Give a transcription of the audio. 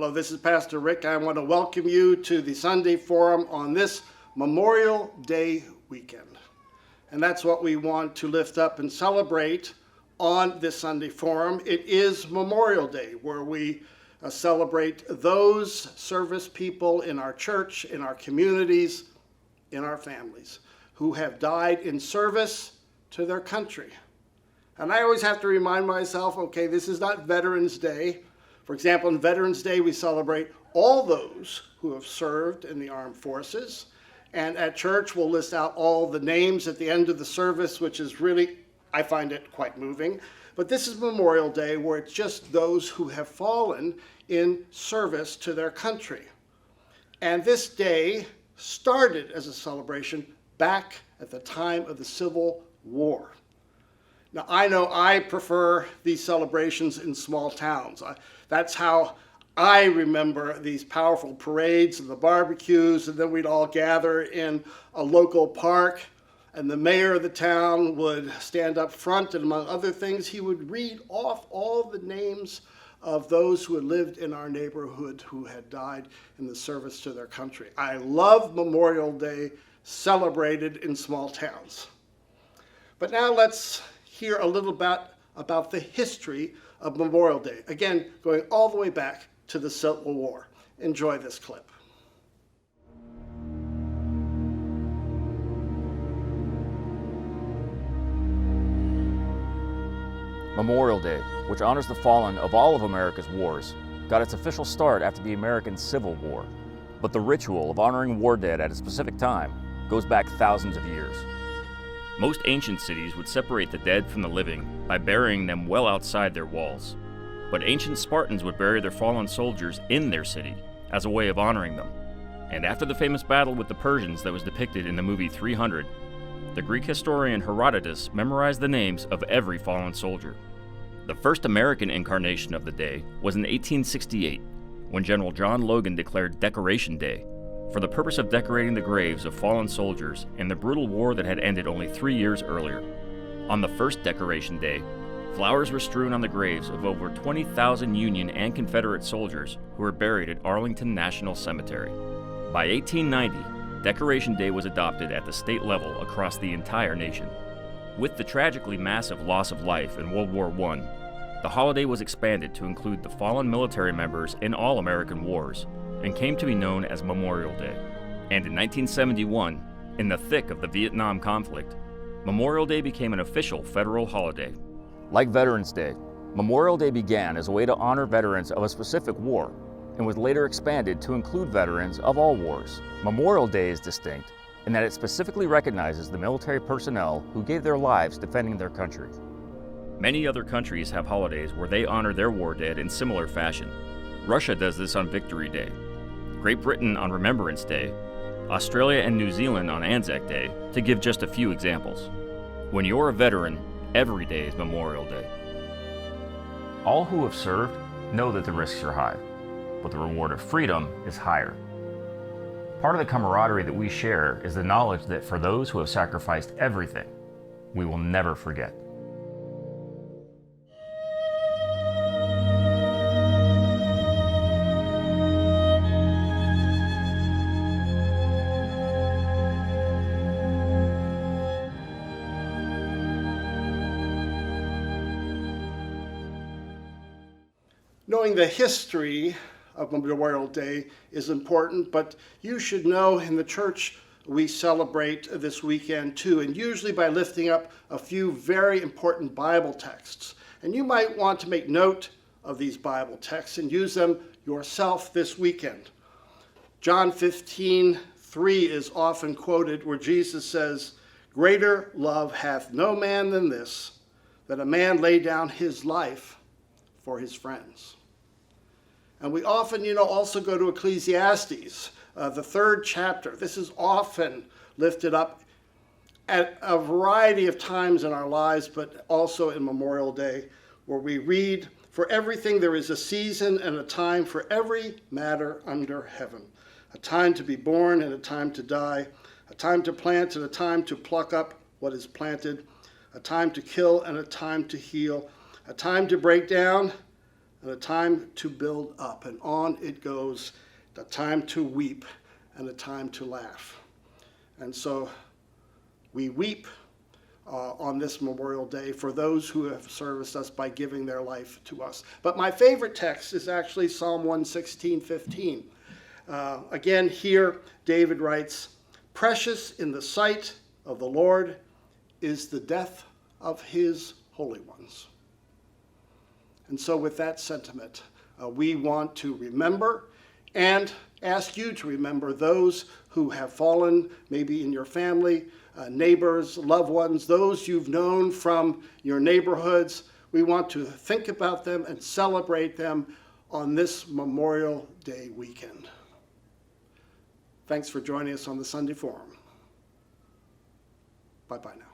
Hello, this is Pastor Rick. I want to welcome you to the Sunday Forum on this Memorial Day weekend. And that's what we want to lift up and celebrate on this Sunday Forum. It is Memorial Day, where we celebrate those service people in our church, in our communities, in our families, who have died in service to their country. And I always have to remind myself, okay, this is not Veterans Day. For example, on Veterans Day, we celebrate all those who have served in the armed forces. And at church, we'll list out all the names at the end of the service, which is really, I find it quite moving. But this is Memorial Day, where it's just those who have fallen in service to their country. And this day started as a celebration back at the time of the Civil War. Now, I know I prefer these celebrations in small towns. That's how I remember these powerful parades and the barbecues, and then we'd all gather in a local park, and the mayor of the town would stand up front, and among other things, he would read off all the names of those who had lived in our neighborhood who had died in the service to their country. I love Memorial Day celebrated in small towns. But now let's hear a little about the history of Memorial Day. Again, going all the way back to the Civil War. Enjoy this clip. Memorial Day, which honors the fallen of all of America's wars, got its official start after the American Civil War. But the ritual of honoring war dead at a specific time goes back thousands of years. Most ancient cities would separate the dead from the living by burying them well outside their walls. But ancient Spartans would bury their fallen soldiers in their city as a way of honoring them. And after the famous battle with the Persians that was depicted in the movie 300, the Greek historian Herodotus memorized the names of every fallen soldier. The first American incarnation of the day was in 1868, when General John Logan declared Decoration Day, for the purpose of decorating the graves of fallen soldiers in the brutal war that had ended only 3 years earlier. On the first Decoration Day, flowers were strewn on the graves of over 20,000 Union and Confederate soldiers who were buried at Arlington National Cemetery. By 1890, Decoration Day was adopted at the state level across the entire nation. With the tragically massive loss of life in World War I, the holiday was expanded to include the fallen military members in all American wars, and came to be known as Memorial Day. And in 1971, in the thick of the Vietnam conflict, Memorial Day became an official federal holiday. Like Veterans Day, Memorial Day began as a way to honor veterans of a specific war, and was later expanded to include veterans of all wars. Memorial Day is distinct in that it specifically recognizes the military personnel who gave their lives defending their country. Many other countries have holidays where they honor their war dead in similar fashion. Russia does this on Victory Day, Great Britain on Remembrance Day, Australia and New Zealand on Anzac Day, to give just a few examples. When you're a veteran, every day is Memorial Day. All who have served know that the risks are high, but the reward of freedom is higher. Part of the camaraderie that we share is the knowledge that for those who have sacrificed everything, we will never forget. Knowing the history of Memorial Day is important, but you should know in the church we celebrate this weekend too, and usually by lifting up a few very important Bible texts. And you might want to make note of these Bible texts and use them yourself this weekend. John 15:3 is often quoted, where Jesus says, "Greater love hath no man than this, that a man lay down his life for his friends." And we often, also go to Ecclesiastes, the 3rd chapter. This is often lifted up at a variety of times in our lives, but also in Memorial Day, where we read, "For everything there is a season and a time for every matter under heaven, a time to be born and a time to die, a time to plant and a time to pluck up what is planted, a time to kill and a time to heal, a time to break down and a time to build up, and on it goes, a time to weep and a time to laugh. And so we weep on this Memorial Day for those who have serviced us by giving their life to us. But my favorite text is actually Psalm 116:15. Again, here David writes, "Precious in the sight of the Lord is the death of his holy ones." And so with that sentiment, we want to remember and ask you to remember those who have fallen, maybe in your family, neighbors, loved ones, those you've known from your neighborhoods. We want to think about them and celebrate them on this Memorial Day weekend. Thanks for joining us on the Sunday Forum. Bye-bye now.